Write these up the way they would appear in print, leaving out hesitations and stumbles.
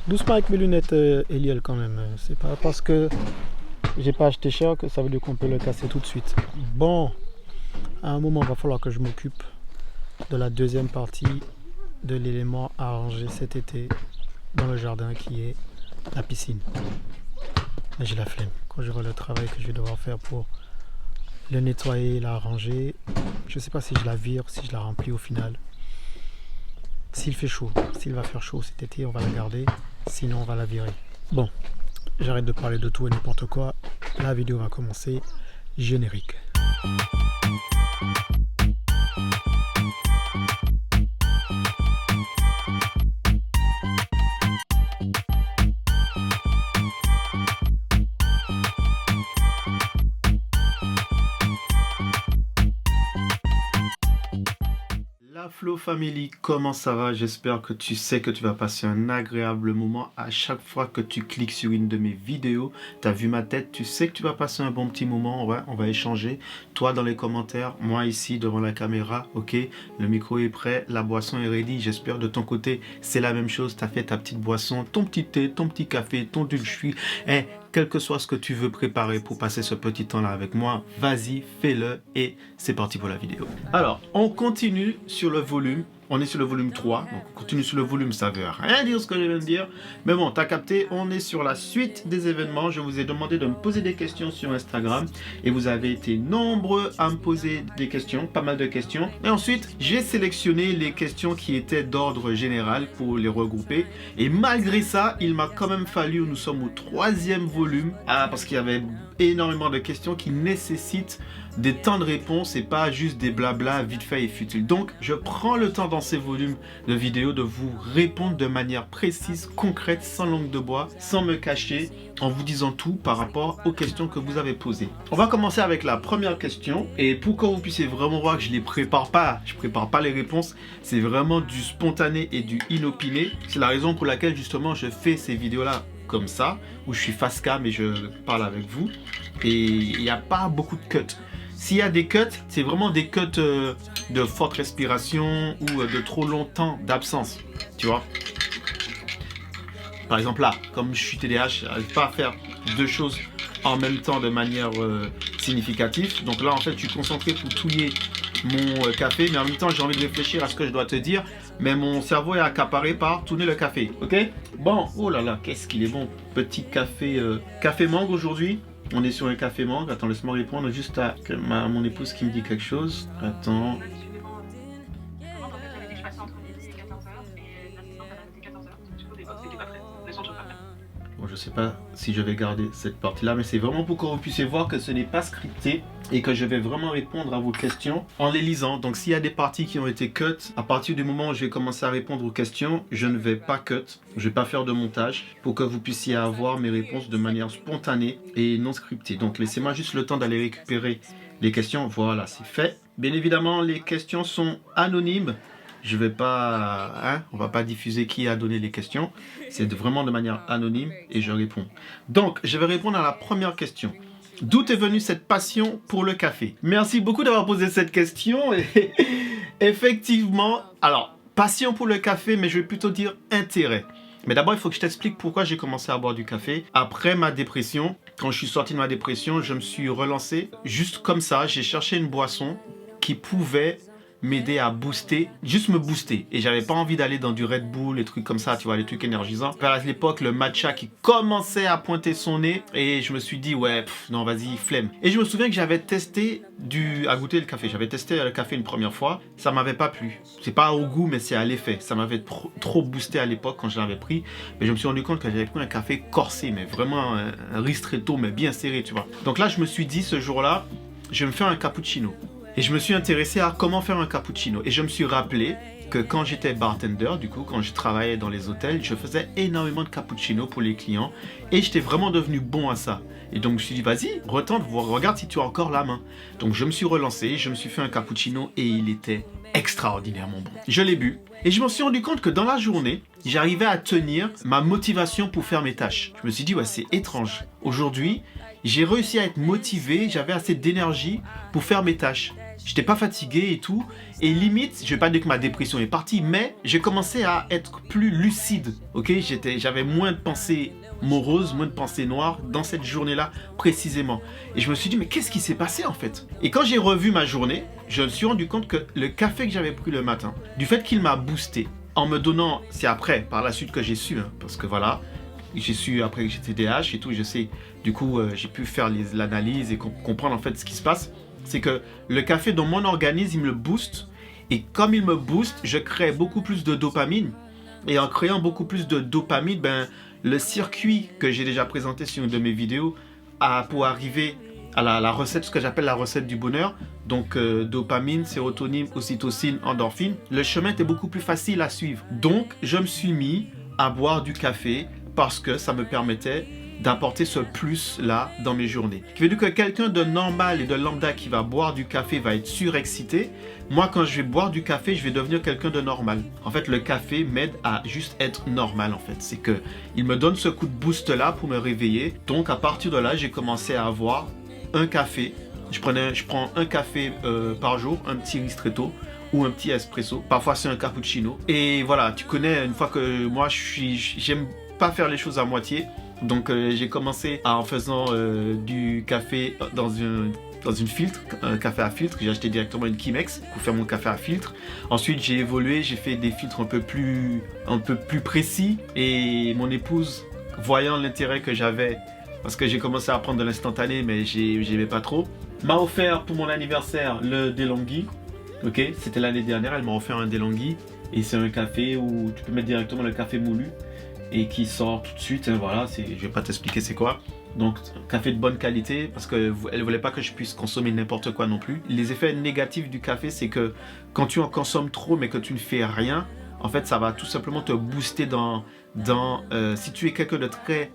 Doucement avec mes lunettes, Eliel, quand même. C'est pas parce que j'ai pas acheté cher que ça veut dire qu'on peut le casser tout de suite. Bon, à un moment, il va falloir que je m'occupe de la deuxième partie de l'élément à ranger cet été dans le jardin qui est la piscine. Mais j'ai la flemme. Quand je vois le travail que je vais devoir faire pour le nettoyer, la ranger, je sais pas si je la vire, si je la remplis au final. S'il fait chaud, s'il va faire chaud cet été, on va la garder. Sinon, on va la virer. Bon, j'arrête de parler de tout et n'importe quoi. La vidéo va commencer. Générique. La Flow Family, comment ça va? J'espère que tu sais que tu vas passer un agréable moment à chaque fois que tu cliques sur une de mes vidéos. Tu as vu ma tête, tu sais que tu vas passer un bon petit moment. Ouais, on va échanger. Toi dans les commentaires, moi ici devant la caméra. Ok, le micro est prêt, la boisson est ready. J'espère de ton côté, c'est la même chose. Tu as fait ta petite boisson, ton petit thé, ton petit café, ton dulce. Quel que soit ce que tu veux préparer pour passer ce petit temps-là avec moi, vas-y, fais-le et c'est parti pour la vidéo. Alors, on continue sur le volume. On est sur le volume 3, donc on continue sur le volume, ça veut rien dire ce que je viens de dire. Mais bon, t'as capté, on est sur la suite des événements. Je vous ai demandé de me poser des questions sur Instagram et vous avez été nombreux à me poser des questions, pas mal de questions. Et ensuite, j'ai sélectionné les questions qui étaient d'ordre général pour les regrouper. Et malgré ça, il m'a quand même fallu, nous sommes au 3e volume, parce qu'il y avait énormément de questions qui nécessitent des temps de réponse et pas juste des blabla vite fait et futile. Donc, je prends le temps dans ces volumes de vidéos de vous répondre de manière précise, concrète, sans langue de bois, sans me cacher, en vous disant tout par rapport aux questions que vous avez posées. On va commencer avec la première question et pour que vous puissiez vraiment voir que je prépare pas les réponses, c'est vraiment du spontané et du inopiné. C'est la raison pour laquelle justement je fais ces vidéos-là comme ça, où je suis face cam et je parle avec vous et il n'y a pas beaucoup de cuts. S'il y a des cuts, c'est vraiment des cuts de forte respiration ou de trop longtemps d'absence, tu vois. Par exemple là, comme je suis TDAH, je n'arrive pas à faire deux choses en même temps de manière significative. Donc là, en fait, je suis concentré pour touiller mon café, mais en même temps, j'ai envie de réfléchir à ce que je dois te dire. Mais mon cerveau est accaparé par tourner le café, ok? Bon, oh là là, qu'est-ce qu'il est bon. Petit café, café mangue aujourd'hui. On est sur un café mangue. Attends, laisse-moi répondre juste à mon épouse qui me dit quelque chose. Attends. Bon, je sais pas si je vais garder cette partie-là, mais c'est vraiment pour que vous puissiez voir que ce n'est pas scripté et que je vais vraiment répondre à vos questions en les lisant. Donc s'il y a des parties qui ont été cut, à partir du moment où je vais commencer à répondre aux questions, je ne vais pas cut, je vais pas faire de montage pour que vous puissiez avoir mes réponses de manière spontanée et non scriptée. Donc laissez-moi juste le temps d'aller récupérer les questions. Voilà, c'est fait. Bien évidemment, les questions sont anonymes. Je vais pas, on va pas diffuser qui a donné les questions. C'est vraiment de manière anonyme et je réponds. Donc, je vais répondre à la première question. D'où est venue cette passion pour le café? Merci beaucoup d'avoir posé cette question. Et effectivement, alors, passion pour le café, mais je vais plutôt dire intérêt. Mais d'abord, il faut que je t'explique pourquoi j'ai commencé à boire du café. Après ma dépression, quand je suis sorti de ma dépression, je me suis relancé juste comme ça. J'ai cherché une boisson qui pouvait m'aider à booster, juste me booster. Et j'avais pas envie d'aller dans du Red Bull, les trucs comme ça, tu vois, les trucs énergisants. À l'époque, le matcha qui commençait à pointer son nez et je me suis dit, ouais, non, vas-y, flemme. Et je me souviens que j'avais testé à goûter le café. J'avais testé le café une première fois, ça m'avait pas plu. C'est pas au goût, mais c'est à l'effet. Ça m'avait trop boosté à l'époque quand je l'avais pris. Mais je me suis rendu compte que j'avais pris un café corsé, mais vraiment un ristretto, mais bien serré, tu vois. Donc là, je me suis dit, ce jour-là, je vais me faire un cappuccino. Et je me suis intéressé à comment faire un cappuccino. Et je me suis rappelé que quand j'étais bartender, du coup, quand je travaillais dans les hôtels, je faisais énormément de cappuccino pour les clients. Et j'étais vraiment devenu bon à ça. Et donc je me suis dit, vas-y, retente, regarde si tu as encore la main. Donc je me suis relancé, je me suis fait un cappuccino et il était extraordinairement bon. Je l'ai bu. Et je me suis rendu compte que dans la journée, j'arrivais à tenir ma motivation pour faire mes tâches. Je me suis dit, ouais, c'est étrange. Aujourd'hui, j'ai réussi à être motivé, j'avais assez d'énergie pour faire mes tâches. j'étais pas fatigué et tout. Et limite, je vais pas dire que ma dépression est partie, mais j'ai commencé à être plus lucide. Ok, j'avais moins de pensées moroses, moins de pensées noires dans cette journée-là précisément. Et je me suis dit, mais qu'est-ce qui s'est passé en fait? Et quand j'ai revu ma journée, je me suis rendu compte que le café que j'avais pris le matin, du fait qu'il m'a boosté, en me donnant, c'est après, par la suite que j'ai su, hein, parce que voilà, j'ai su après que j'étais TDAH et tout, je sais, du coup, j'ai pu faire l'analyse et comprendre en fait ce qui se passe. C'est que le café dans mon organisme, il me le booste. Et comme il me booste, je crée beaucoup plus de dopamine. Et en créant beaucoup plus de dopamine, ben, le circuit que j'ai déjà présenté sur une de mes vidéos pour arriver à la recette, ce que j'appelle la recette du bonheur. Donc dopamine, sérotonine, ocytocine, endorphine. Le chemin était beaucoup plus facile à suivre. Donc je me suis mis à boire du café parce que ça me permettait d'apporter ce plus-là dans mes journées. Ce qui veut dire que quelqu'un de normal et de lambda qui va boire du café va être surexcité. Moi, quand je vais boire du café, je vais devenir quelqu'un de normal. En fait, le café m'aide à juste être normal, en fait. C'est que il me donne ce coup de boost-là pour me réveiller. Donc, à partir de là, j'ai commencé à avoir un café. Je prends un café par jour, un petit ristretto ou un petit espresso. Parfois, c'est un cappuccino. Et voilà, tu connais, une fois que moi, j'aime pas faire les choses à moitié. Donc j'ai commencé en faisant du café dans une filtre, un café à filtre. J'ai acheté directement une Chemex pour faire mon café à filtre. Ensuite j'ai évolué, j'ai fait des filtres un peu plus précis. Et mon épouse, voyant l'intérêt que j'avais, parce que j'ai commencé à prendre de l'instantané mais j'aimais pas trop, m'a offert pour mon anniversaire le DeLonghi. Ok, c'était l'année dernière, elle m'a offert un DeLonghi. Et c'est un café où tu peux mettre directement le café moulu et qui sort tout de suite, hein, voilà, je vais pas t'expliquer c'est quoi. Donc café de bonne qualité parce qu'elle voulait pas que je puisse consommer n'importe quoi non plus. Les effets négatifs du café, c'est que quand tu en consommes trop mais que tu ne fais rien, en fait ça va tout simplement te booster si tu es quelqu'un de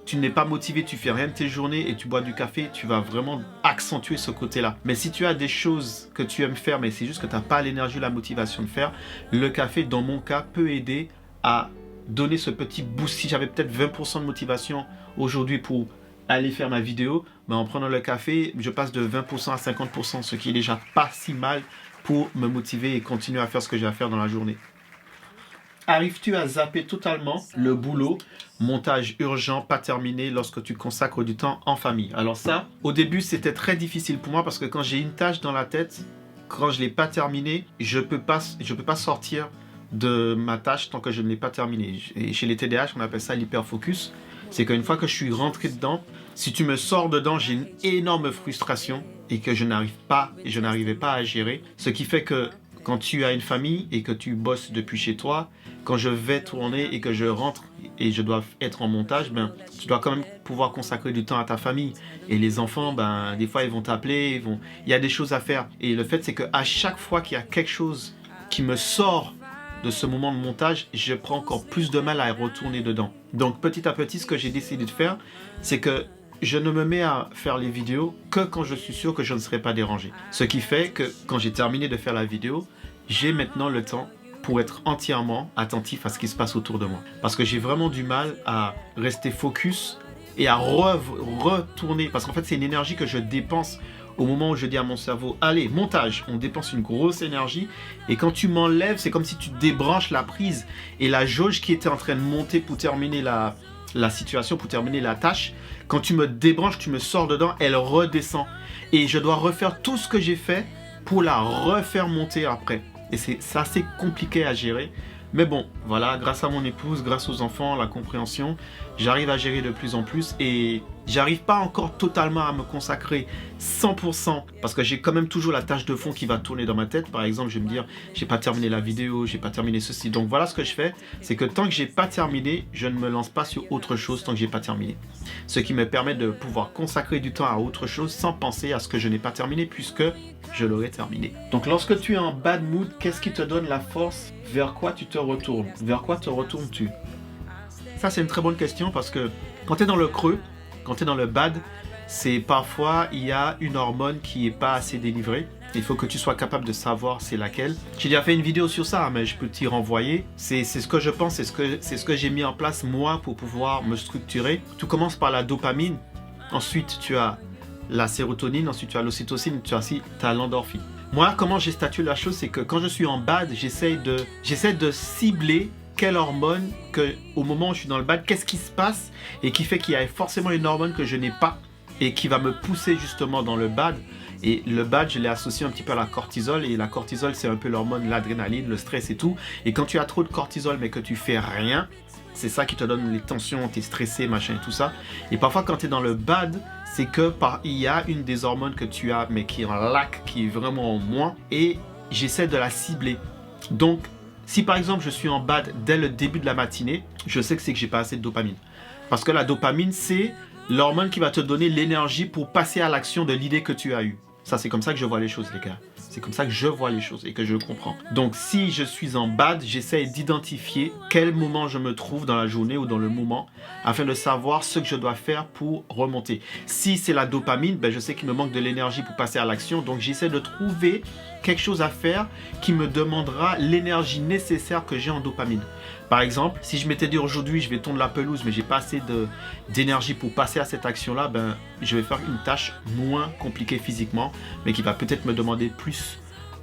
tu n'es pas motivé, tu fais rien de tes journées et tu bois du café, tu vas vraiment accentuer ce côté-là. Mais si tu as des choses que tu aimes faire mais c'est juste que tu n'as pas l'énergie ou la motivation de faire, le café dans mon cas peut aider à donner ce petit boost. Si j'avais peut-être 20% de motivation aujourd'hui pour aller faire ma vidéo, mais en prenant le café, je passe de 20% à 50%, ce qui est déjà pas si mal pour me motiver et continuer à faire ce que j'ai à faire dans la journée. Arrives-tu à zapper totalement le boulot, montage urgent, pas terminé lorsque tu consacres du temps en famille? Alors ça, au début, c'était très difficile pour moi parce que quand j'ai une tâche dans la tête, quand je ne l'ai pas terminée, je peux pas sortir de ma tâche tant que je ne l'ai pas terminée. Et chez les TDAH, on appelle ça l'hyperfocus. C'est qu'une fois que je suis rentré dedans, si tu me sors dedans, j'ai une énorme frustration et que je n'arrivais pas à gérer. Ce qui fait que quand tu as une famille et que tu bosses depuis chez toi, quand je vais tourner et que je rentre et je dois être en montage, ben, tu dois quand même pouvoir consacrer du temps à ta famille. Et les enfants, ben, des fois, ils vont t'appeler, il y a des choses à faire. Et le fait, c'est qu'à chaque fois qu'il y a quelque chose qui me sort de ce moment de montage, je prends encore plus de mal à retourner dedans. Donc petit à petit, ce que j'ai décidé de faire, c'est que je ne me mets à faire les vidéos que quand je suis sûr que je ne serai pas dérangé. Ce qui fait que quand j'ai terminé de faire la vidéo, j'ai maintenant le temps pour être entièrement attentif à ce qui se passe autour de moi. Parce que j'ai vraiment du mal à rester focus et à retourner. Parce qu'en fait, c'est une énergie que je dépense au moment où je dis à mon cerveau, allez, montage, on dépense une grosse énergie. Et quand tu m'enlèves, c'est comme si tu débranches la prise. Et la jauge qui était en train de monter pour terminer la situation, pour terminer la tâche, quand tu me débranches, tu me sors dedans, elle redescend. Et je dois refaire tout ce que j'ai fait pour la refaire monter après. Et c'est assez compliqué à gérer. Mais bon, voilà, grâce à mon épouse, grâce aux enfants, la compréhension, j'arrive à gérer de plus en plus et j'arrive pas encore totalement à me consacrer 100% parce que j'ai quand même toujours la tâche de fond qui va tourner dans ma tête. Par exemple, je vais me dire, j'ai pas terminé la vidéo, j'ai pas terminé ceci. Donc voilà ce que je fais, c'est que tant que j'ai pas terminé, je ne me lance pas sur autre chose tant que j'ai pas terminé. Ce qui me permet de pouvoir consacrer du temps à autre chose sans penser à ce que je n'ai pas terminé puisque je l'aurai terminé. Donc lorsque tu es en bad mood, qu'est-ce qui te donne la force? Vers quoi tu te retournes? Vers quoi te retournes-tu? Ça, c'est une très bonne question parce que quand tu es dans le creux, quand tu es dans le bad, c'est parfois il y a une hormone qui n'est pas assez délivrée. Il faut que tu sois capable de savoir c'est laquelle. J'ai déjà fait une vidéo sur ça, mais je peux t'y renvoyer. C'est ce que je pense, c'est ce que j'ai mis en place moi pour pouvoir me structurer. Tout commence par la dopamine. Ensuite, tu as la sérotonine. Ensuite, tu as l'ocytocine. Tu as l'endorphine. Moi, comment j'ai statué la chose, c'est que quand je suis en bad, j'essaie de cibler quelle hormone, au moment où je suis dans le bad, qu'est-ce qui se passe et qui fait qu'il y a forcément une hormone que je n'ai pas et qui va me pousser justement dans le bad. Et le bad, je l'ai associé un petit peu à la cortisol. Et la cortisol, c'est un peu l'hormone, l'adrénaline, le stress et tout. Et quand tu as trop de cortisol mais que tu fais rien, c'est ça qui te donne les tensions, tu es stressé, machin et tout ça. Et parfois, quand tu es dans le bad, c'est que il y a une des hormones que tu as, mais qui est en lac, qui est vraiment en moins. Et j'essaie de la cibler. Donc, si par exemple, je suis en bad dès le début de la matinée, je sais que c'est que j'ai pas assez de dopamine. Parce que la dopamine, c'est l'hormone qui va te donner l'énergie pour passer à l'action de l'idée que tu as eue. Ça, c'est comme ça que je vois les choses, les gars. C'est comme ça que je vois les choses et que je comprends. Donc, si je suis en bad, j'essaie d'identifier quel moment je me trouve dans la journée ou dans le moment afin de savoir ce que je dois faire pour remonter. Si c'est la dopamine, ben, je sais qu'il me manque de l'énergie pour passer à l'action. Donc, j'essaie de trouver quelque chose à faire qui me demandera l'énergie nécessaire que j'ai en dopamine. Par exemple, si je m'étais dit aujourd'hui, je vais tondre la pelouse, mais j'ai pas assez d'énergie pour passer à cette action-là, ben, je vais faire une tâche moins compliquée physiquement, mais qui va peut-être me demander plus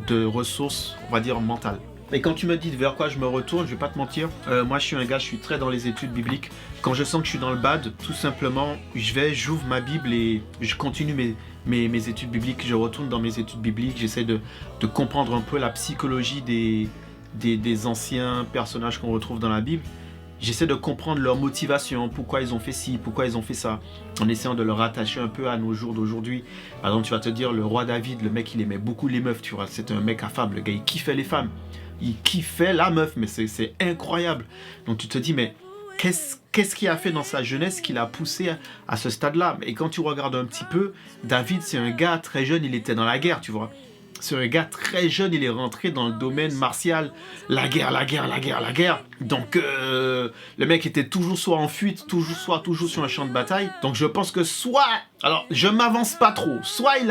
de ressources, on va dire, mentales. Et quand tu me dis vers quoi je me retourne, je vais pas te mentir, moi je suis un gars, je suis très dans les études bibliques. Quand je sens que je suis dans le bad, tout simplement, j'ouvre ma Bible et je continue mes études bibliques. Je retourne dans mes études bibliques, j'essaie de comprendre un peu la psychologie des anciens personnages qu'on retrouve dans la Bible. J'essaie de comprendre leur motivation, pourquoi ils ont fait ci, pourquoi ils ont fait ça, en essayant de le rattacher un peu à nos jours d'aujourd'hui. Par exemple, tu vas te dire, le roi David, le mec, il aimait beaucoup les meufs, tu vois, c'était un mec affable, le gars, il kiffait les femmes. Il kiffait la meuf, mais c'est incroyable. Donc tu te dis, mais qu'est-ce qu'il a fait dans sa jeunesse qui l'a poussé à ce stade-là? Et quand tu regardes un petit peu, David, c'est un gars très jeune, il était dans la guerre, tu vois. C'est un gars très jeune, il est rentré dans le domaine martial. La guerre. Donc, le mec était toujours soit en fuite, toujours sur un champ de bataille. Donc, je pense que alors, je m'avance pas trop. Soit il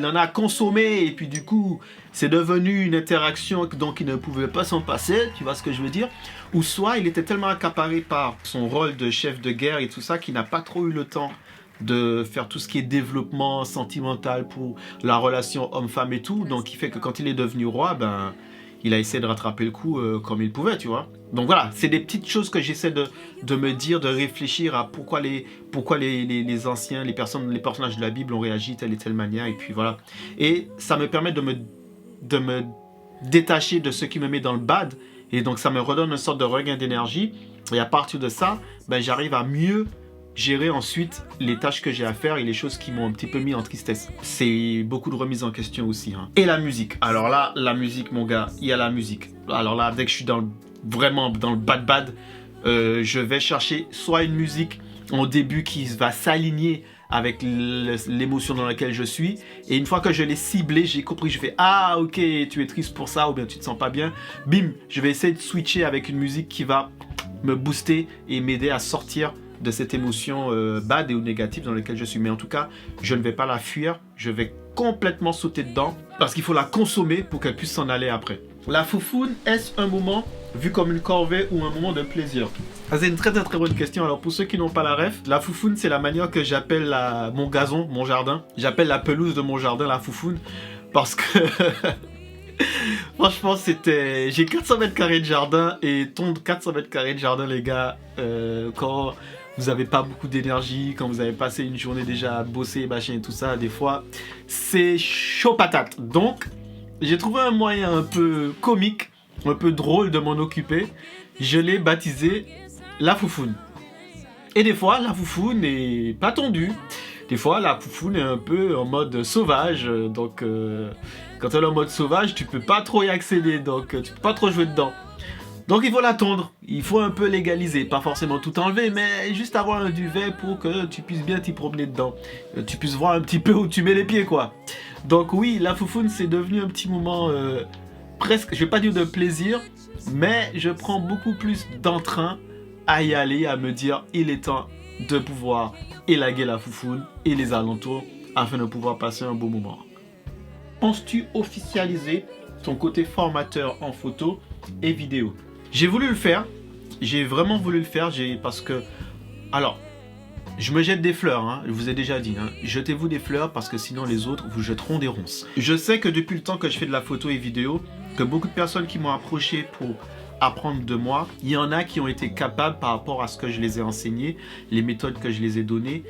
en a consommé et puis du coup, c'est devenu une interaction donc il ne pouvait pas s'en passer. Tu vois ce que je veux dire? Ou soit il était tellement accaparé par son rôle de chef de guerre et tout ça qu'il n'a pas trop eu le temps de faire tout ce qui est développement sentimental pour la relation homme-femme et tout. Donc, il fait que quand il est devenu roi, ben, il a essayé de rattraper le coup comme il pouvait, tu vois. Donc voilà, c'est des petites choses que j'essaie de me dire, de réfléchir à pourquoi les anciens, les personnages de la Bible ont réagi telle et telle manière. Et puis voilà. Et ça me permet de me détacher de ce qui me met dans le bad. Et donc, ça me redonne une sorte de regain d'énergie. Et à partir de ça, ben, j'arrive à mieux gérer ensuite les tâches que j'ai à faire et les choses qui m'ont un petit peu mis en tristesse. C'est beaucoup de remise en question aussi. Hein. Et la musique. Alors là, la musique, mon gars, il y a la musique. Alors là, dès que je suis vraiment dans le bad, je vais chercher soit une musique au début qui va s'aligner avec l'émotion dans laquelle je suis. Et une fois que je l'ai ciblé, j'ai compris, je fais « Ah, ok, tu es triste pour ça, ou bien tu te sens pas bien. » Bim, je vais essayer de switcher avec une musique qui va me booster et m'aider à sortir de cette émotion bad ou négative dans laquelle je suis. Mais en tout cas, je ne vais pas la fuir, je vais complètement sauter dedans parce qu'il faut la consommer pour qu'elle puisse s'en aller après. La foufoune, est-ce un moment vu comme une corvée ou un moment de plaisir? C'est une très bonne question. Alors pour ceux qui n'ont pas la ref, la foufoune, c'est la manière que j'appelle mon gazon, mon jardin. J'appelle la pelouse de mon jardin la foufoune parce que franchement, j'ai 400 mètres carrés de jardin et tondre 400 mètres carrés de jardin, les gars, quand vous n'avez pas beaucoup d'énergie, quand vous avez passé une journée déjà à bosser, machin et tout ça, des fois, c'est chaud patate. Donc, j'ai trouvé un moyen un peu comique, un peu drôle de m'en occuper. Je l'ai baptisé la foufoune. Et des fois, la foufoune n'est pas tondue. Des fois, la foufoune est un peu en mode sauvage. Donc, quand elle est en mode sauvage, tu peux pas trop y accéder. Donc, tu peux pas trop jouer dedans. Donc, il faut la tondre. Il faut un peu légaliser. Pas forcément tout enlever, mais juste avoir un duvet pour que tu puisses bien t'y promener dedans. Tu puisses voir un petit peu où tu mets les pieds, quoi. Donc, oui, la foufoune, c'est devenu un petit moment presque, je vais pas dire de plaisir, mais je prends beaucoup plus d'entrain à y aller, à me dire, il est temps de pouvoir élaguer la foufoune et les alentours afin de pouvoir passer un beau moment. Penses-tu officialiser ton côté formateur en photo et vidéo? J'ai voulu le faire, j'ai vraiment voulu le faire, parce que, alors, Je me jette des fleurs, hein, je vous ai déjà dit. Hein. Jetez-vous des fleurs parce que sinon les autres vous jetteront des ronces. Je sais que depuis le temps que je fais de la photo et vidéo, que beaucoup de personnes qui m'ont approché pour apprendre de moi, il y en a qui ont été capables par rapport à ce que je les ai enseigné, les méthodes que je les ai données,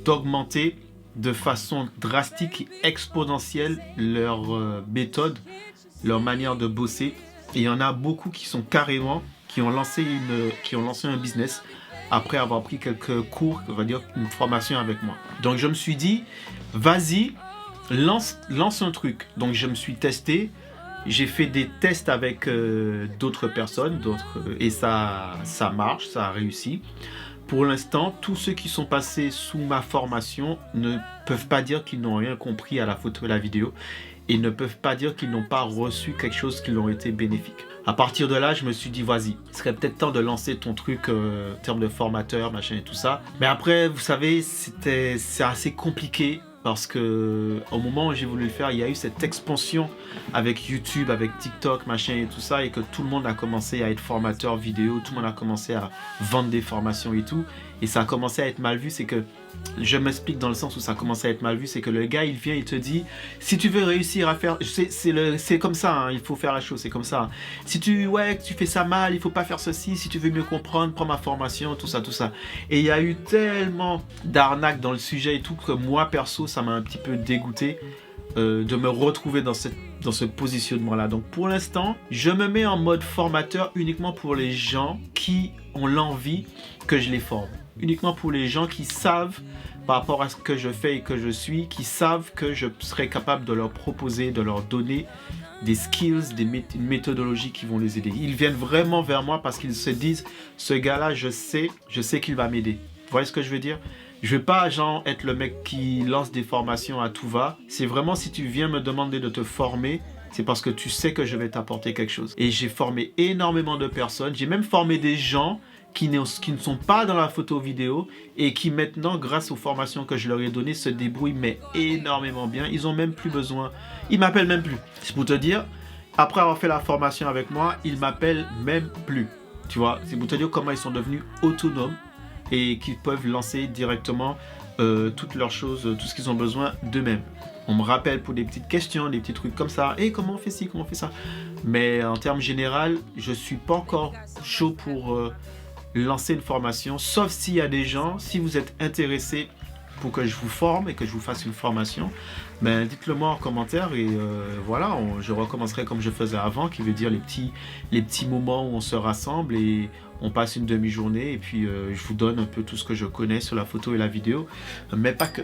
d'augmenter de façon drastique et exponentielle leur méthode, leur manière de bosser. Et il y en a beaucoup qui sont carrément, qui ont lancé un business après avoir pris quelques cours, on va dire une formation avec moi. Donc je me suis dit, vas-y, lance un truc. Donc je me suis testé, j'ai fait des tests avec d'autres personnes, et ça marche, ça a réussi. Pour l'instant, tous ceux qui sont passés sous ma formation ne peuvent pas dire qu'ils n'ont rien compris à la photo et la vidéo, et ne peuvent pas dire qu'ils n'ont pas reçu quelque chose qui leur a été bénéfique. À partir de là, je me suis dit, vas-y, il serait peut-être temps de lancer ton truc en termes de formateur, machin et tout ça. Mais après, vous savez, c'est assez compliqué parce que au moment où j'ai voulu le faire, il y a eu cette expansion avec YouTube, avec TikTok, machin et tout ça, et que tout le monde a commencé à être formateur vidéo, tout le monde a commencé à vendre des formations et tout, et ça a commencé à être mal vu. C'est que, je m'explique dans le sens où ça a commencé à être mal vu, c'est que le gars, il vient, il te dit, si tu veux réussir à faire, c'est comme ça, hein, il faut faire la chose, c'est comme ça. Si tu fais ça mal, il faut pas faire ceci, si tu veux mieux comprendre, prends ma formation, tout ça, tout ça. Et il y a eu tellement d'arnaques dans le sujet et tout, que moi, perso, ça m'a un petit peu dégoûté de me retrouver dans ce positionnement-là. Donc pour l'instant, je me mets en mode formateur uniquement pour les gens qui ont l'envie que je les forme. Uniquement pour les gens qui savent, par rapport à ce que je fais et que je suis, qui savent que je serai capable de leur proposer, de leur donner des skills, une méthodologie qui vont les aider. Ils viennent vraiment vers moi parce qu'ils se disent, ce gars-là, je sais qu'il va m'aider. Vous voyez ce que je veux dire ? Je vais pas, genre, être le mec qui lance des formations à tout va. C'est vraiment, si tu viens me demander de te former, c'est parce que tu sais que je vais t'apporter quelque chose. Et j'ai formé énormément de personnes. J'ai même formé des gens qui ne sont pas dans la photo vidéo et qui maintenant, grâce aux formations que je leur ai données, se débrouillent mais énormément bien. Ils ont même plus besoin. Ils m'appellent même plus. C'est pour te dire, après avoir fait la formation avec moi, ils m'appellent même plus. Tu vois, c'est pour te dire comment ils sont devenus autonomes et qu'ils peuvent lancer directement toutes leurs choses, tout ce qu'ils ont besoin d'eux-mêmes. On me rappelle pour des petites questions, des petits trucs comme ça. Et comment on fait ci, comment on fait ça? Mais en termes général, je ne suis pas encore chaud pour lancer une formation. Sauf s'il y a des gens, si vous êtes intéressés pour que je vous forme et que je vous fasse une formation, ben dites-le moi en commentaire et voilà, je recommencerai comme je faisais avant, qui veut dire les petits moments où on se rassemble et on passe une demi-journée et puis je vous donne un peu tout ce que je connais sur la photo et la vidéo, mais pas que.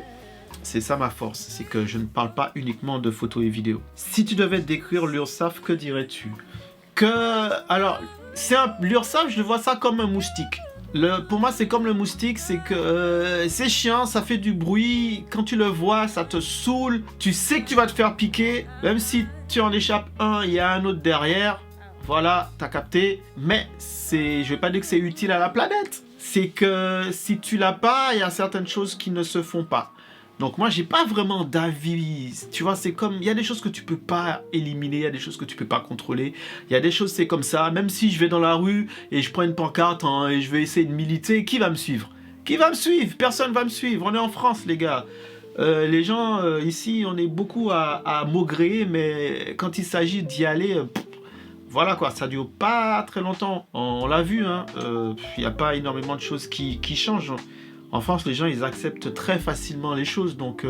C'est ça ma force, c'est que je ne parle pas uniquement de photos et vidéos. Si tu devais décrire l'URSAF, que dirais-tu? Alors, l'URSAF, je vois ça comme un moustique. Pour moi, c'est comme le moustique, c'est que c'est chiant, ça fait du bruit. Quand tu le vois, ça te saoule. Tu sais que tu vas te faire piquer. Même si tu en échappes un, il y a un autre derrière. Voilà, t'as capté. Mais je vais pas dire que c'est utile à la planète. C'est que si tu l'as pas, il y a certaines choses qui ne se font pas. Donc moi, j'ai pas vraiment d'avis. Tu vois, c'est comme, il y a des choses que tu peux pas éliminer, il y a des choses que tu peux pas contrôler. Il y a des choses, c'est comme ça. Même si je vais dans la rue et je prends une pancarte et je vais essayer de militer, qui va me suivre? Qui va me suivre? Personne va me suivre. On est en France, les gars. Les gens, ici, on est beaucoup à maugréer, mais quand il s'agit d'y aller, voilà quoi, ça dure pas très longtemps. On l'a vu, hein. Il n'y a pas énormément de choses qui changent. En France, les gens, ils acceptent très facilement les choses. Donc,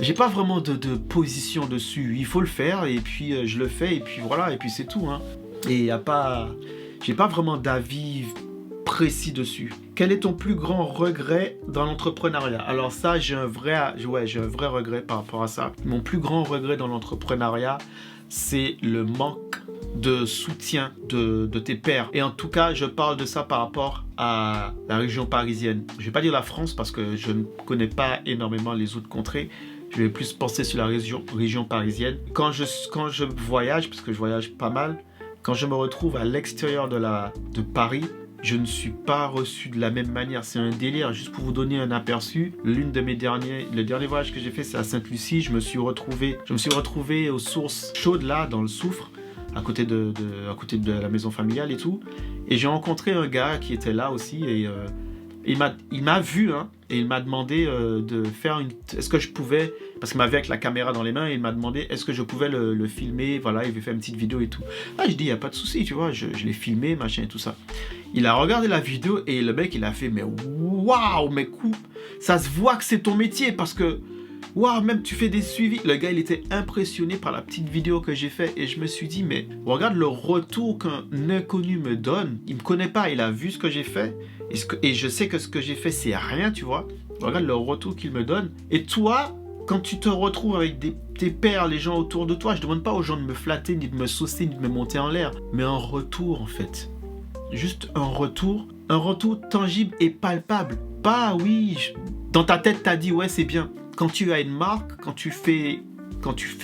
j'ai pas vraiment de position dessus. Il faut le faire et puis je le fais et puis voilà. Et puis c'est tout. Hein. Et j'ai pas vraiment d'avis précis dessus. Quel est ton plus grand regret dans l'entrepreneuriat? Alors ça, j'ai un vrai regret par rapport à ça. Mon plus grand regret dans l'entrepreneuriat, c'est le manque de soutien de tes pairs. Et en tout cas, je parle de ça par rapport à la région parisienne. Je vais pas dire la France parce que je ne connais pas énormément les autres contrées. Je vais plus penser sur la région parisienne. Quand je voyage, parce que je voyage pas mal, quand je me retrouve à l'extérieur de Paris, je ne suis pas reçu de la même manière. C'est un délire. Juste pour vous donner un aperçu, le dernier voyage que j'ai fait, c'est à Sainte-Lucie. Je me suis retrouvé aux sources chaudes là, dans le Soufre, à côté de la maison familiale et tout. Et j'ai rencontré un gars qui était là aussi et Il m'a vu, hein, et il m'a demandé de faire une... Est-ce que je pouvais... Parce qu'il m'avait avec la caméra dans les mains, et il m'a demandé est-ce que je pouvais le filmer, voilà, il veut faire une petite vidéo et tout. Ah, je dis, il n'y a pas de souci, tu vois, je l'ai filmé, machin et tout ça. Il a regardé la vidéo, et le mec, il a fait, mais waouh, mais coupe, ça se voit que c'est ton métier, parce que, waouh, même tu fais des suivis. Le gars, il était impressionné par la petite vidéo que j'ai fait, et je me suis dit, mais regarde le retour qu'un inconnu me donne. Il me connaît pas, il a vu ce que j'ai fait, et je sais que ce que j'ai fait, c'est rien, tu vois. Regarde le retour qu'il me donne. Et toi, quand tu te retrouves avec tes pairs, les gens autour de toi, je demande pas aux gens de me flatter, ni de me saucer, ni de me monter en l'air, mais un retour en fait. Juste un retour tangible et palpable. Pas oui, dans ta tête t'as dit ouais c'est bien. Quand tu as une marque, quand tu fais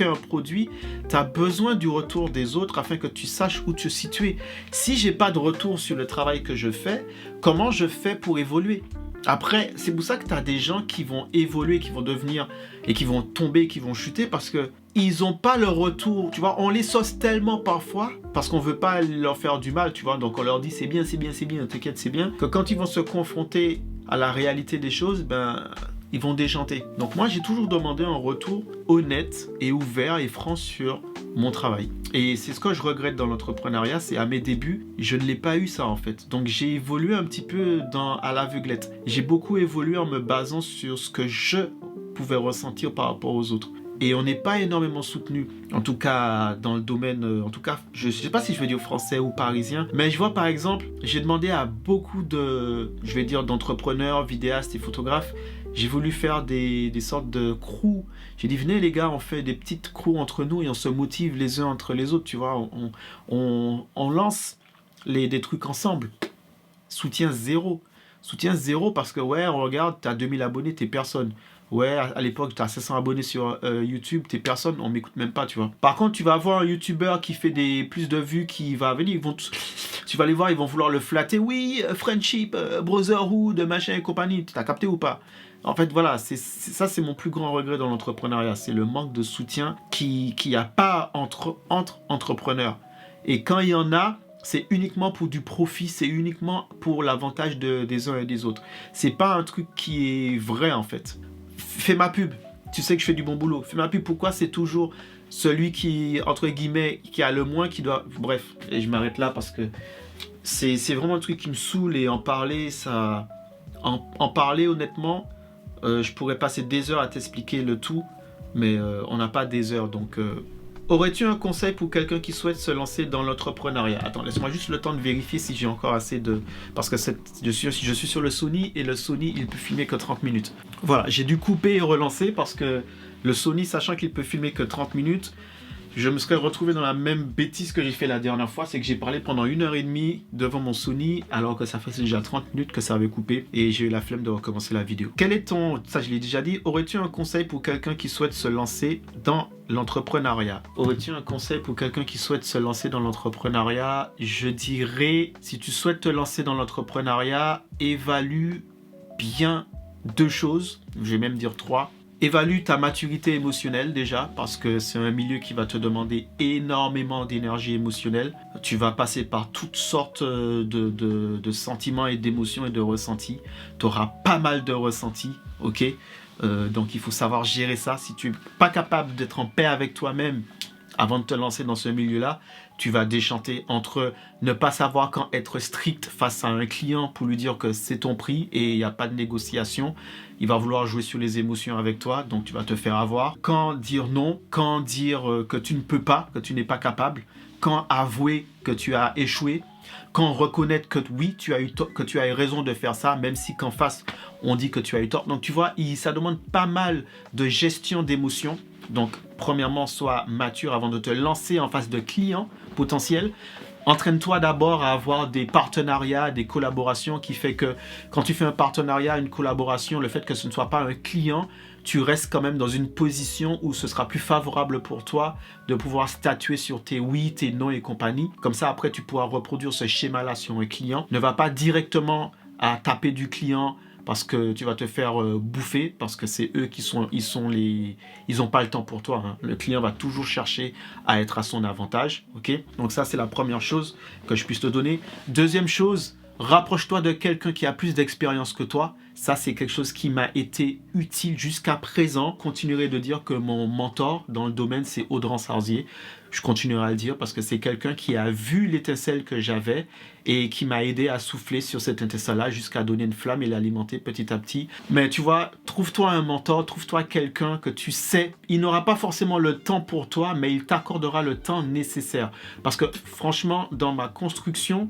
un produit, tu as besoin du retour des autres afin que tu saches où te situer. Si j'ai pas de retour sur le travail que je fais, comment je fais pour évoluer ? Après, c'est pour ça que tu as des gens qui vont évoluer, qui vont devenir, et qui vont tomber, qui vont chuter, parce que ils n'ont pas le retour, tu vois, on les sauce tellement parfois, parce qu'on veut pas leur faire du mal, tu vois, donc on leur dit c'est bien, t'inquiète, c'est bien, que quand ils vont se confronter à la réalité des choses, ben, ils vont déchanter. Donc moi, j'ai toujours demandé un retour honnête et ouvert et franc sur mon travail. Et c'est ce que je regrette dans l'entrepreneuriat, c'est à mes débuts, je ne l'ai pas eu ça en fait. Donc j'ai évolué un petit peu à l'aveuglette. J'ai beaucoup évolué en me basant sur ce que je pouvais ressentir par rapport aux autres. Et on n'est pas énormément soutenu, en tout cas dans le domaine, en tout cas, je ne sais pas si je veux dire français ou parisien, mais je vois par exemple, j'ai demandé à beaucoup d'entrepreneurs, vidéastes et photographes, j'ai voulu faire des sortes de crews. J'ai dit, venez les gars, on fait des petites crews entre nous et on se motive les uns entre les autres, tu vois, on lance des trucs ensemble. Soutien zéro parce que ouais, on regarde, t'as 2000 abonnés, t'es personne. Ouais, à l'époque, tu as 500 abonnés sur YouTube, t'es personne, on m'écoute même pas, tu vois. Par contre, tu vas avoir un YouTuber qui fait plus de vues, qui va venir, tu vas les voir, ils vont vouloir le flatter. Oui, friendship, brotherhood, machin et compagnie, t'as capté ou pas? En fait, voilà, ça, c'est mon plus grand regret dans l'entrepreneuriat. C'est le manque de soutien qu'il n'y a pas entre entrepreneurs. Et quand il y en a, c'est uniquement pour du profit, c'est uniquement pour l'avantage des uns et des autres. C'est pas un truc qui est vrai, en fait. Fais ma pub, tu sais que je fais du bon boulot. Fais ma pub, pourquoi c'est toujours celui qui, entre guillemets, qui a le moins qui doit... Bref, et je m'arrête là parce que c'est vraiment un truc qui me saoule et en parler, ça... En parler honnêtement, je pourrais passer des heures à t'expliquer le tout, mais on n'a pas des heures, donc... Aurais-tu un conseil pour quelqu'un qui souhaite se lancer dans l'entrepreneuriat? Attends, laisse-moi juste le temps de vérifier si j'ai encore assez de... Parce que je suis sur le Sony et le Sony, il peut filmer que 30 minutes. Voilà, j'ai dû couper et relancer parce que le Sony, sachant qu'il peut filmer que 30 minutes, je me serais retrouvé dans la même bêtise que j'ai fait la dernière fois, c'est que j'ai parlé pendant 1h30 devant mon Sony, alors que ça faisait déjà 30 minutes que ça avait coupé, et j'ai eu la flemme de recommencer la vidéo. Quel est ça je l'ai déjà dit, aurais-tu un conseil pour quelqu'un qui souhaite se lancer dans l'entrepreneuriat? Aurais-tu un conseil pour quelqu'un qui souhaite se lancer dans l'entrepreneuriat? Je dirais, si tu souhaites te lancer dans l'entrepreneuriat, évalue bien 2 choses, je vais même dire 3. Évalue ta maturité émotionnelle déjà, parce que c'est un milieu qui va te demander énormément d'énergie émotionnelle. Tu vas passer par toutes sortes de sentiments et d'émotions et de ressentis. Tu auras pas mal de ressentis, ok? Donc il faut savoir gérer ça. Si tu n'es pas capable d'être en paix avec toi-même avant de te lancer dans ce milieu-là, tu vas déchanter entre ne pas savoir quand être strict face à un client pour lui dire que c'est ton prix et il n'y a pas de négociation. Il va vouloir jouer sur les émotions avec toi, donc tu vas te faire avoir. Quand dire non, quand dire que tu ne peux pas, que tu n'es pas capable, quand avouer que tu as échoué, quand reconnaître que oui, tu as eu raison de faire ça, même si qu'en face, on dit que tu as eu tort. Donc tu vois, ça demande pas mal de gestion d'émotions. Donc, premièrement, sois mature avant de te lancer en face de clients potentiels. Entraîne-toi d'abord à avoir des partenariats, des collaborations qui fait que quand tu fais un partenariat, une collaboration, le fait que ce ne soit pas un client, tu restes quand même dans une position où ce sera plus favorable pour toi de pouvoir statuer sur tes oui, tes non et compagnie. Comme ça, après, tu pourras reproduire ce schéma-là sur un client. Ne va pas directement à taper du client parce que tu vas te faire bouffer, parce que c'est eux ils n'ont pas le temps pour toi, hein. Le client va toujours chercher à être à son avantage, ok? Donc ça, c'est la première chose que je puisse te donner. Deuxième chose, rapproche-toi de quelqu'un qui a plus d'expérience que toi. Ça, c'est quelque chose qui m'a été utile jusqu'à présent. Continuerai de dire que mon mentor dans le domaine, c'est Audran Sarzier. Je continuerai à le dire parce que c'est quelqu'un qui a vu l'étincelle que j'avais et qui m'a aidé à souffler sur cette étincelle-là jusqu'à donner une flamme et l'alimenter petit à petit. Mais tu vois, trouve-toi un mentor, trouve-toi quelqu'un que tu sais. Il n'aura pas forcément le temps pour toi, mais il t'accordera le temps nécessaire. Parce que franchement, dans ma construction,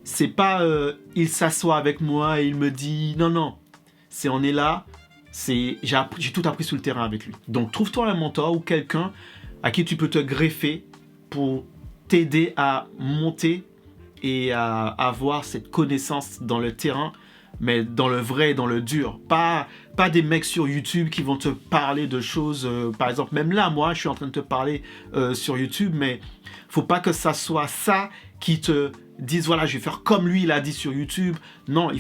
c'est pas il s'assoit avec moi et il me dit non, non. C'est on est là, j'ai tout appris sur le terrain avec lui. Donc trouve-toi un mentor ou quelqu'un à qui tu peux te greffer pour t'aider à monter et à avoir cette connaissance dans le terrain, mais dans le vrai et dans le dur. Pas des mecs sur YouTube qui vont te parler de choses, par exemple, même là, moi, je suis en train de te parler sur YouTube, mais faut pas que ça soit ça qui te dise, voilà, je vais faire comme lui, il a dit sur YouTube. Non,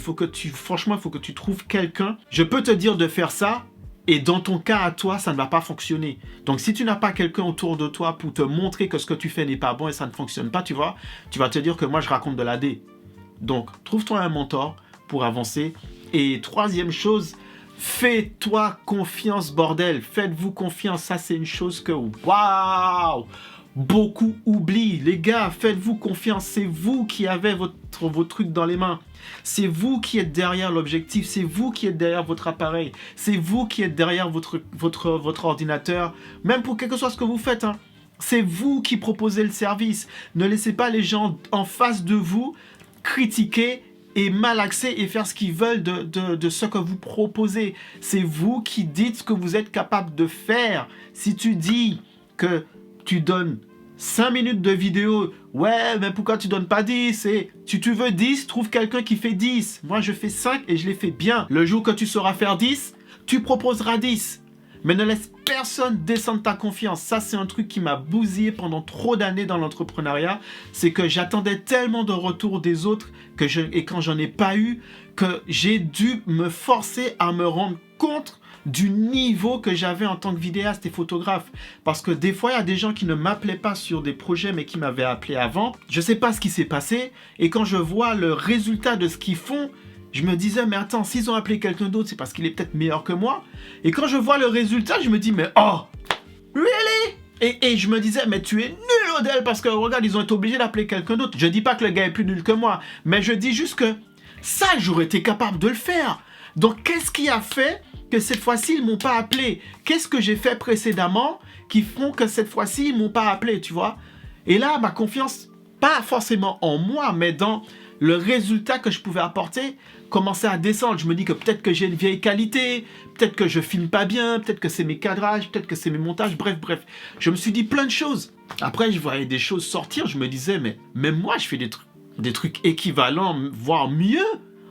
franchement, il faut que tu trouves quelqu'un. Je peux te dire de faire ça, et dans ton cas à toi, ça ne va pas fonctionner. Donc, si tu n'as pas quelqu'un autour de toi pour te montrer que ce que tu fais n'est pas bon et ça ne fonctionne pas, tu vas te dire que moi, je raconte de la D. Donc, trouve-toi un mentor pour avancer. Et troisième chose, fais-toi confiance, bordel. Faites-vous confiance. Ça, c'est une chose que, waouh, beaucoup oublient. Les gars, faites-vous confiance. C'est vous qui avez vos trucs dans les mains. C'est vous qui êtes derrière l'objectif. C'est vous qui êtes derrière votre appareil. C'est vous qui êtes derrière votre ordinateur. Même pour quelque chose que vous faites. Hein. C'est vous qui proposez le service. Ne laissez pas les gens en face de vous critiquer et malaxer et faire ce qu'ils veulent de ce que vous proposez. C'est vous qui dites ce que vous êtes capable de faire. Si tu dis que tu donnes 5 minutes de vidéo, ouais, mais pourquoi tu donnes pas 10? Et si tu veux 10, trouve quelqu'un qui fait 10. Moi, je fais 5 et je les fais bien. Le jour que tu sauras faire 10, tu proposeras 10. Mais ne laisse personne descendre ta confiance. Ça, c'est un truc qui m'a bousillé pendant trop d'années dans l'entrepreneuriat. C'est que j'attendais tellement de retours des autres et quand j'en ai pas eu, que j'ai dû me forcer à me rendre compte du niveau que j'avais en tant que vidéaste et photographe. Parce que des fois, il y a des gens qui ne m'appelaient pas sur des projets, mais qui m'avaient appelé avant. Je ne sais pas ce qui s'est passé. Et quand je vois le résultat de ce qu'ils font, je me disais, mais attends, s'ils ont appelé quelqu'un d'autre, c'est parce qu'il est peut-être meilleur que moi. Et quand je vois le résultat, je me dis, mais oh, really? Et je me disais, mais tu es nul, Odel, parce que regarde, ils ont été obligés d'appeler quelqu'un d'autre. Je dis pas que le gars est plus nul que moi, mais je dis juste que ça, j'aurais été capable de le faire. Donc, qu'est-ce qui a fait que cette fois-ci, ils m'ont pas appelé? Qu'est-ce que j'ai fait précédemment qui font que cette fois-ci, ils m'ont pas appelé, tu vois? Et là, ma confiance, pas forcément en moi, mais dans le résultat que je pouvais apporter, commençait à descendre. Je me dis que peut-être que j'ai une vieille qualité, peut-être que je filme pas bien, peut-être que c'est mes cadrages, peut-être que c'est mes montages, bref. Je me suis dit plein de choses. Après, je voyais des choses sortir, je me disais, mais même moi, je fais des trucs équivalents, voire mieux,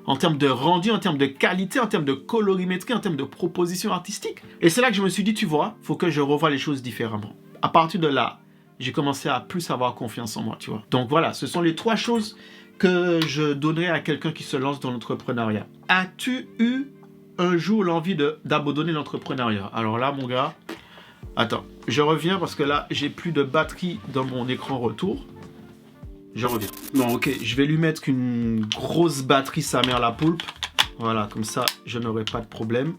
en termes de rendu, en termes de qualité, en termes de colorimétrie, en termes de proposition artistique. Et c'est là que je me suis dit, tu vois, faut que je revoie les choses différemment. À partir de là, j'ai commencé à plus avoir confiance en moi, tu vois. Donc voilà, ce sont les 3 choses que je donnerais à quelqu'un qui se lance dans l'entrepreneuriat. As-tu eu un jour l'envie d'abandonner l'entrepreneuriat? Alors là, mon gars, attends, je reviens parce que là, j'ai plus de batterie dans mon écran retour. Je reviens. Bon, ok, je vais lui mettre une grosse batterie, sa mère la poulpe. Voilà, comme ça, je n'aurai pas de problème.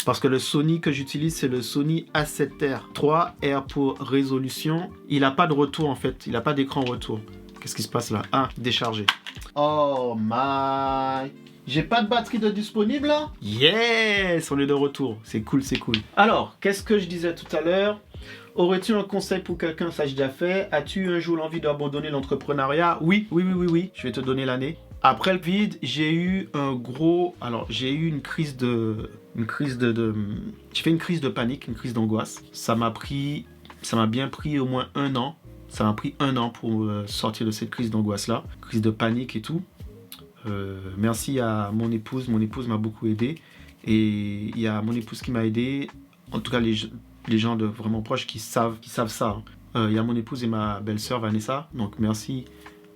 Parce que le Sony que j'utilise, c'est le Sony A7R. 3, R pour résolution. Il n'a pas de retour, en fait. Il n'a pas d'écran retour. Qu'est-ce qui se passe là? Ah, déchargé. Oh my... J'ai pas de batterie de disponible là? Yes, on est de retour. C'est cool, c'est cool. Alors, qu'est-ce que je disais tout à l'heure? Aurais-tu un conseil pour quelqu'un? Ça, j'ai déjà fait. As-tu un jour l'envie d'abandonner l'entrepreneuriat? Oui. Je vais te donner l'année. Après le vide, j'ai eu j'ai eu une crise de... J'ai fait une crise de panique, une crise d'angoisse. Ça m'a bien pris au moins 1 an. Ça m'a pris 1 an pour sortir de cette crise d'angoisse-là, crise de panique et tout. Merci à mon épouse. Mon épouse m'a beaucoup aidé. Et il y a mon épouse qui m'a aidé. En tout cas, les gens de vraiment proches qui savent ça. Hein. Il y a mon épouse et ma belle-sœur Vanessa. Donc, merci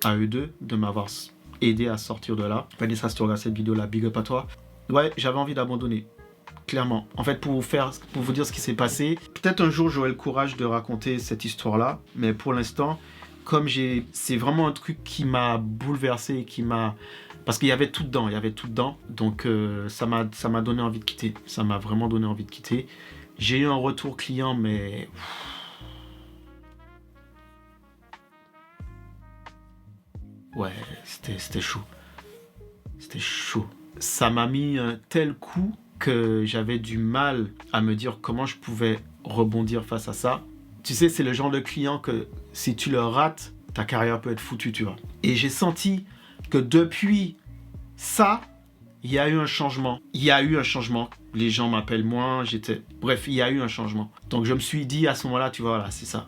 à eux deux de m'avoir aidé à sortir de là. Vanessa, si tu regardes cette vidéo-là, big up à toi. Ouais, j'avais envie d'abandonner. Clairement. En fait, pour vous dire ce qui s'est passé, peut-être un jour j'aurai le courage de raconter cette histoire-là, mais pour l'instant, c'est vraiment un truc qui m'a bouleversé, qui m'a Parce qu'il y avait tout dedans, Donc ça m'a donné envie de quitter. Ça m'a vraiment donné envie de quitter. J'ai eu un retour client, mais... Ouais, c'était chaud. C'était chaud. Ça m'a mis un tel coup que j'avais du mal à me dire comment je pouvais rebondir face à ça. Tu sais, c'est le genre de client que si tu le rates, ta carrière peut être foutue, tu vois. Et j'ai senti que depuis ça, il y a eu un changement. Les gens m'appellent moins, Bref, il y a eu un changement. Donc je me suis dit à ce moment-là, tu vois, voilà, c'est ça.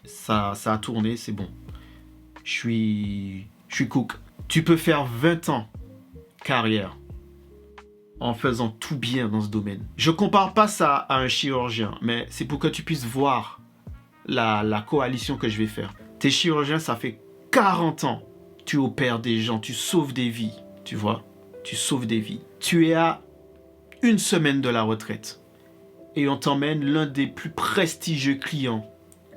Ça a tourné, c'est bon. Je suis cook. Tu peux faire 20 ans carrière en faisant tout bien dans ce domaine. Je compare pas ça à un chirurgien, mais c'est pour que tu puisses voir la coalition que je vais faire. T'es chirurgien, ça fait 40 ans. Tu opères des gens, tu sauves des vies, tu vois. Tu sauves des vies. Tu es à 1 semaine de la retraite et on t'emmène l'un des plus prestigieux clients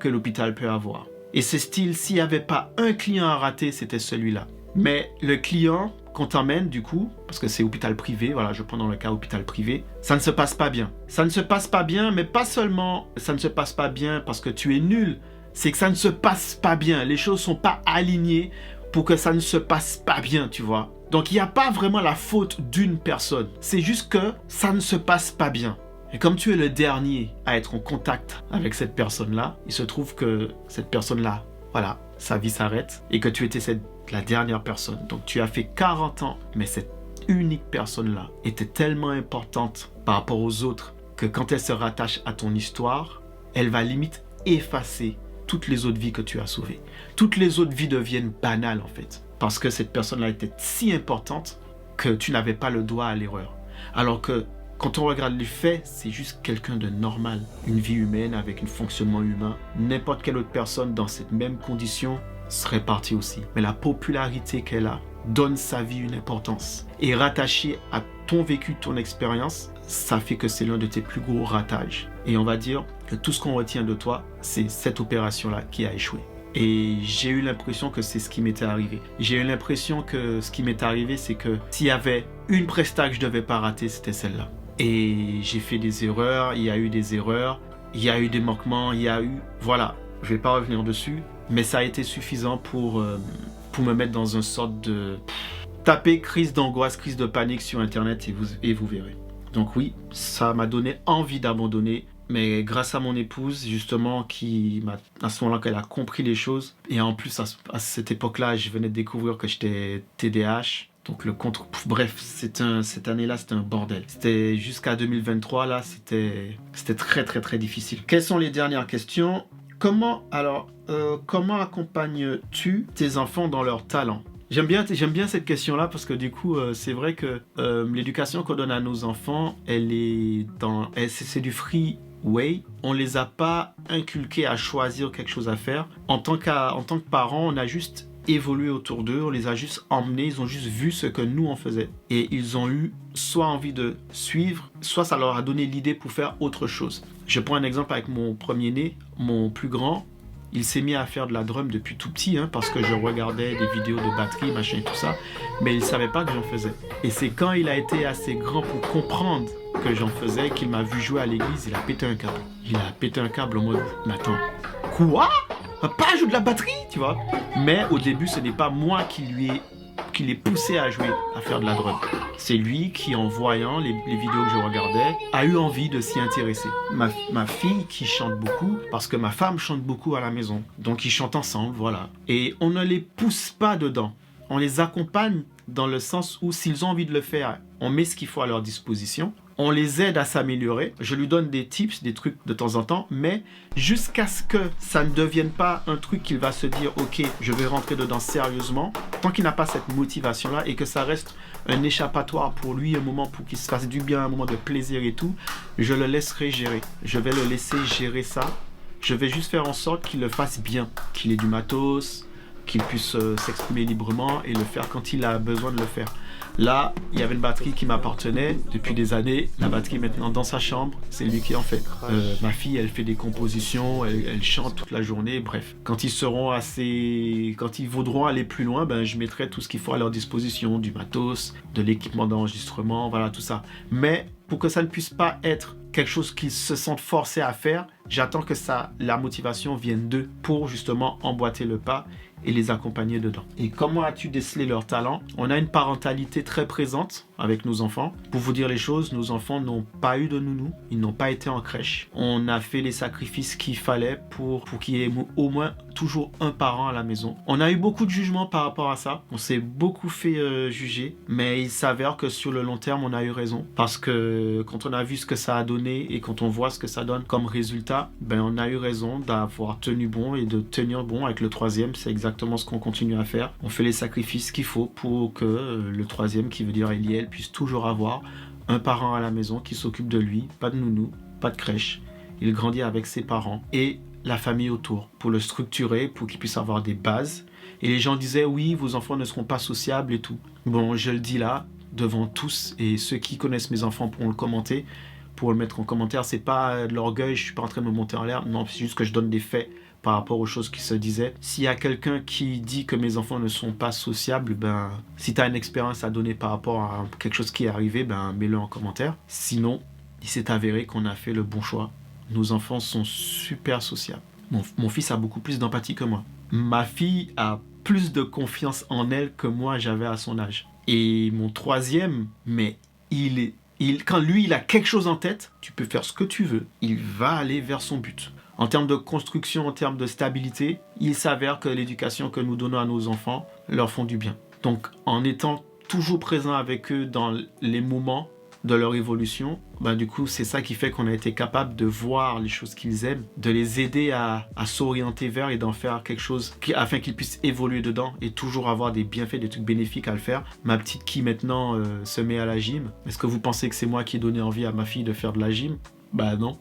que l'hôpital peut avoir. Et c'est style, s'il n'y avait pas un client à rater, c'était celui-là. Mais le client qu'on t'emmène, du coup, parce que c'est hôpital privé, voilà, je prends dans le cas hôpital privé, ça ne se passe pas bien. Ça ne se passe pas bien, mais pas seulement ça ne se passe pas bien parce que tu es nul, c'est que ça ne se passe pas bien. Les choses ne sont pas alignées pour que ça ne se passe pas bien, tu vois. Donc, il n'y a pas vraiment la faute d'une personne. C'est juste que ça ne se passe pas bien. Et comme tu es le dernier à être en contact avec cette personne-là, il se trouve que cette personne-là, voilà, sa vie s'arrête et que tu étais la dernière personne. Donc, tu as fait 40 ans, mais cette unique personne-là était tellement importante par rapport aux autres que quand elle se rattache à ton histoire, elle va limite effacer toutes les autres vies que tu as sauvées. Toutes les autres vies deviennent banales, en fait. Parce que cette personne-là était si importante que tu n'avais pas le droit à l'erreur. Alors que quand on regarde les faits, c'est juste quelqu'un de normal. Une vie humaine avec un fonctionnement humain. N'importe quelle autre personne dans cette même condition serait partie aussi. Mais la popularité qu'elle a donne sa vie une importance. Et rattaché à ton vécu, ton expérience, ça fait que c'est l'un de tes plus gros ratages. Et on va dire que tout ce qu'on retient de toi, c'est cette opération-là qui a échoué. Et j'ai eu l'impression que c'est ce qui m'était arrivé. J'ai eu l'impression que ce qui m'est arrivé, c'est que s'il y avait une presta que je ne devais pas rater, c'était celle-là. Et j'ai fait des erreurs, il y a eu des erreurs, il y a eu des manquements, il y a eu... Voilà, je ne vais pas revenir dessus, mais ça a été suffisant pour me mettre dans une sorte de... Tapez crise d'angoisse, crise de panique sur Internet et vous verrez. Donc oui, ça m'a donné envie d'abandonner. Mais grâce à mon épouse, justement, à ce moment-là, qu'elle a compris les choses. Et en plus, à cette époque-là, je venais de découvrir que j'étais TDAH. Donc bref, cette année-là, c'était un bordel. C'était jusqu'à 2023, là, c'était très, très, très difficile. Quelles sont les dernières questions? Comment accompagnes-tu tes enfants dans leur talent? J'aime bien cette question-là parce que du coup, c'est vrai que l'éducation qu'on donne à nos enfants, c'est du free way. On les a pas inculqués à choisir quelque chose à faire. En tant que parents, on a juste évolué autour d'eux, on les a juste emmenés, ils ont juste vu ce que nous on faisait. Et ils ont eu soit envie de suivre, soit ça leur a donné l'idée pour faire autre chose. Je prends un exemple avec mon premier-né, mon plus grand. Il s'est mis à faire de la drum depuis tout petit, parce que je regardais des vidéos de batterie, machin et tout ça, mais il ne savait pas que j'en faisais. Et c'est quand il a été assez grand pour comprendre que j'en faisais qu'il m'a vu jouer à l'église, il a pété un câble. Il a pété un câble en mode, mais attends, quoi? Pas jouer de la batterie, tu vois? Mais au début, ce n'est pas moi qui l'ai poussé à jouer, à faire de la drum. C'est lui qui, en voyant les vidéos que je regardais, a eu envie de s'y intéresser. Ma fille qui chante beaucoup, parce que ma femme chante beaucoup à la maison. Donc ils chantent ensemble, voilà. Et on ne les pousse pas dedans. On les accompagne dans le sens où s'ils ont envie de le faire, on met ce qu'il faut à leur disposition. On les aide à s'améliorer. Je lui donne des tips, des trucs de temps en temps, mais jusqu'à ce que ça ne devienne pas un truc qu'il va se dire « Ok, je vais rentrer dedans sérieusement », tant qu'il n'a pas cette motivation-là et que ça reste un échappatoire pour lui, un moment pour qu'il se fasse du bien, un moment de plaisir et tout, je le laisserai gérer. Je vais le laisser gérer ça. Je vais juste faire en sorte qu'il le fasse bien, qu'il ait du matos, qu'il puisse s'exprimer librement et le faire quand il a besoin de le faire. Là, il y avait une batterie qui m'appartenait depuis des années. La batterie est maintenant dans sa chambre. C'est lui qui en fait. Ma fille, elle fait des compositions, elle chante toute la journée. Bref, quand ils voudront aller plus loin, ben, je mettrai tout ce qu'il faut à leur disposition, du matos, de l'équipement d'enregistrement, voilà, tout ça. Mais pour que ça ne puisse pas être quelque chose qu'ils se sentent forcés à faire, j'attends que la motivation vienne d'eux pour justement emboîter le pas et les accompagner dedans. Et comment as-tu décelé leur talent? On a une parentalité très présente avec nos enfants. Pour vous dire les choses, nos enfants n'ont pas eu de nounou, ils n'ont pas été en crèche. On a fait les sacrifices qu'il fallait pour qu'il y ait au moins toujours un parent à la maison. On a eu beaucoup de jugements par rapport à ça. On s'est beaucoup fait juger, mais il s'avère que sur le long terme, on a eu raison. Parce que quand on a vu ce que ça a donné et quand on voit ce que ça donne comme résultat, ben on a eu raison d'avoir tenu bon et de tenir bon avec le troisième. C'est exactement ce qu'on continue à faire. On fait les sacrifices qu'il faut pour que le troisième, qui veut dire Eliel, puisse toujours avoir un parent à la maison qui s'occupe de lui, pas de nounou, pas de crèche. Il grandit avec ses parents et la famille autour pour le structurer, pour qu'il puisse avoir des bases. Et les gens disaient oui, vos enfants ne seront pas sociables et tout. Bon, je le dis là devant tous et ceux qui connaissent mes enfants pourront le commenter, pour le mettre en commentaire. C'est pas de l'orgueil, je suis pas en train de me monter en l'air. Non, c'est juste que je donne des faits par rapport aux choses qui se disaient. S'il y a quelqu'un qui dit que mes enfants ne sont pas sociables, ben, si tu as une expérience à donner par rapport à quelque chose qui est arrivé, ben, mets-le en commentaire. Sinon, il s'est avéré qu'on a fait le bon choix. Nos enfants sont super sociables. Mon fils a beaucoup plus d'empathie que moi. Ma fille a plus de confiance en elle que moi j'avais à son âge. Et mon troisième, mais quand lui il a quelque chose en tête, tu peux faire ce que tu veux, il va aller vers son but. En termes de construction, en termes de stabilité, il s'avère que l'éducation que nous donnons à nos enfants leur font du bien. Donc en étant toujours présent avec eux dans les moments de leur évolution, ben, du coup c'est ça qui fait qu'on a été capable de voir les choses qu'ils aiment, de les aider à s'orienter vers et d'en faire quelque chose afin qu'ils puissent évoluer dedans et toujours avoir des bienfaits, des trucs bénéfiques à le faire. Ma petite qui maintenant se met à la gym. Est-ce que vous pensez que c'est moi qui ai donné envie à ma fille de faire de la gym? Bah non.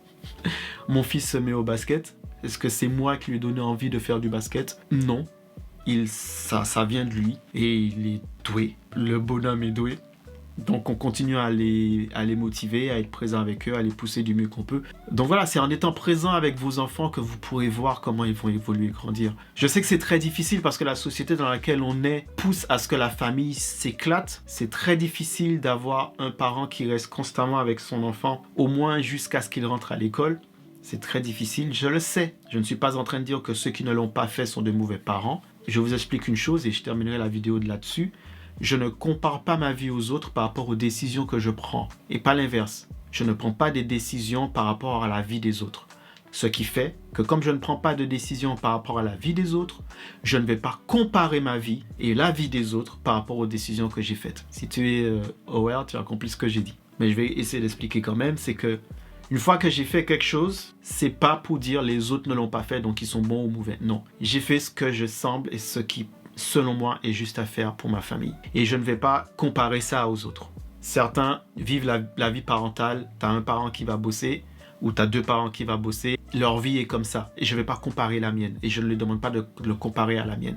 Mon fils se met au basket. Est-ce que c'est moi qui lui ai donné envie de faire du basket? Non. Ça vient de lui et il est doué. Le bonhomme est doué. Donc on continue à les motiver, à être présent avec eux, à les pousser du mieux qu'on peut. Donc voilà, c'est en étant présent avec vos enfants que vous pourrez voir comment ils vont évoluer, grandir. Je sais que c'est très difficile parce que la société dans laquelle on est pousse à ce que la famille s'éclate. C'est très difficile d'avoir un parent qui reste constamment avec son enfant, au moins jusqu'à ce qu'il rentre à l'école. C'est très difficile, je le sais. Je ne suis pas en train de dire que ceux qui ne l'ont pas fait sont de mauvais parents. Je vous explique une chose et je terminerai la vidéo de là-dessus. Je ne compare pas ma vie aux autres par rapport aux décisions que je prends. Et pas l'inverse. Je ne prends pas des décisions par rapport à la vie des autres. Ce qui fait que comme je ne prends pas de décision par rapport à la vie des autres, je ne vais pas comparer ma vie et la vie des autres par rapport aux décisions que j'ai faites. Si tu es aware, tu as compris ce que j'ai dit. Mais je vais essayer d'expliquer quand même, c'est que une fois que j'ai fait quelque chose, c'est pas pour dire les autres ne l'ont pas fait donc ils sont bons ou mauvais. Non, j'ai fait ce que je semble et ce qui selon moi, est juste à faire pour ma famille. Et je ne vais pas comparer ça aux autres. Certains vivent la vie parentale, tu as un parent qui va bosser, ou tu as deux parents qui vont bosser, leur vie est comme ça. Et je ne vais pas comparer la mienne. Et je ne lui demande pas de le comparer à la mienne.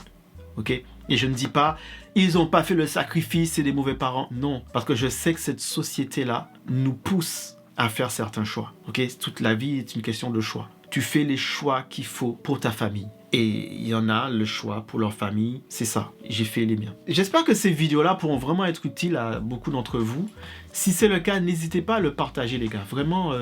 Ok? Et je ne dis pas, ils n'ont pas fait le sacrifice, c'est des mauvais parents. Non, parce que je sais que cette société-là nous pousse à faire certains choix. Ok? Toute la vie est une question de choix. Tu fais les choix qu'il faut pour ta famille. Et il y en a le choix pour leur famille, c'est ça, j'ai fait les miens. J'espère que ces vidéos-là pourront vraiment être utiles à beaucoup d'entre vous. Si c'est le cas, n'hésitez pas à le partager les gars. Vraiment,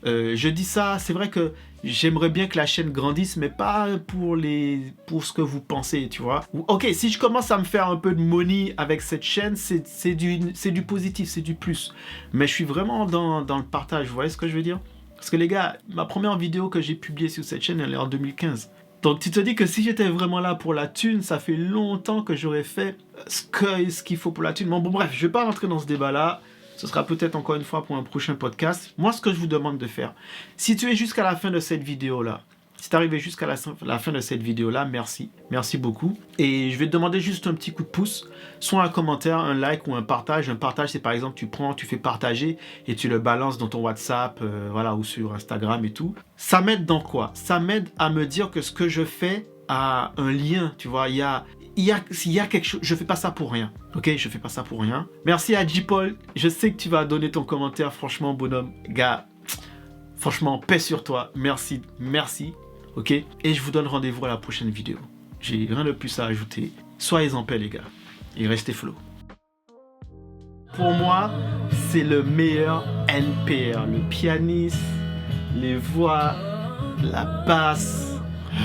je dis ça, c'est vrai que j'aimerais bien que la chaîne grandisse, mais pas pour ce que vous pensez, tu vois. Ok, si je commence à me faire un peu de money avec cette chaîne, c'est du positif, c'est du plus. Mais je suis vraiment dans le partage, vous voyez ce que je veux dire? Parce que les gars, ma première vidéo que j'ai publiée sur cette chaîne, elle est en 2015. Donc tu te dis que si j'étais vraiment là pour la thune, ça fait longtemps que j'aurais fait ce qu'il faut pour la thune. Bon bref, je ne vais pas rentrer dans ce débat-là. Ce sera peut-être encore une fois pour un prochain podcast. Moi, ce que je vous demande de faire, si tu es jusqu'à la fin de cette vidéo-là, si tu es arrivé jusqu'à la fin de cette vidéo-là, merci. Merci beaucoup. Et je vais te demander juste un petit coup de pouce, soit un commentaire, un like ou un partage. Un partage, c'est par exemple, tu fais partager et tu le balances dans ton WhatsApp, voilà, ou sur Instagram et tout. Ça m'aide dans quoi? Ça m'aide à me dire que ce que je fais a un lien, tu vois. Il y a s'il y a quelque chose, je fais pas ça pour rien. Ok, je fais pas ça pour rien. Merci à J-Paul. Je sais que tu vas donner ton commentaire. Franchement, bonhomme, gars, franchement, paix sur toi. Merci, merci. Ok, et je vous donne rendez-vous à la prochaine vidéo. J'ai rien de plus à ajouter. Soyez en paix, les gars. Et restez flow. Pour moi, c'est le meilleur NPR. Le pianiste, les voix, la basse,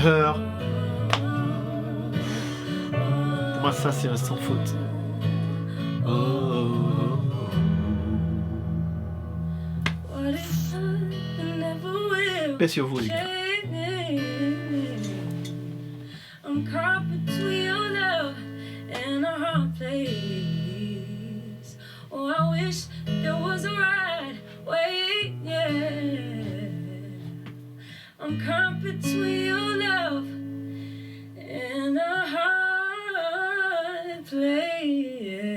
Her. Pour moi, ça, c'est un sans faute. Paix sur vous, les gars. I'm caught between your love and a hard place. Oh, I wish there was a right way, yeah. I'm caught between your love and a hard place.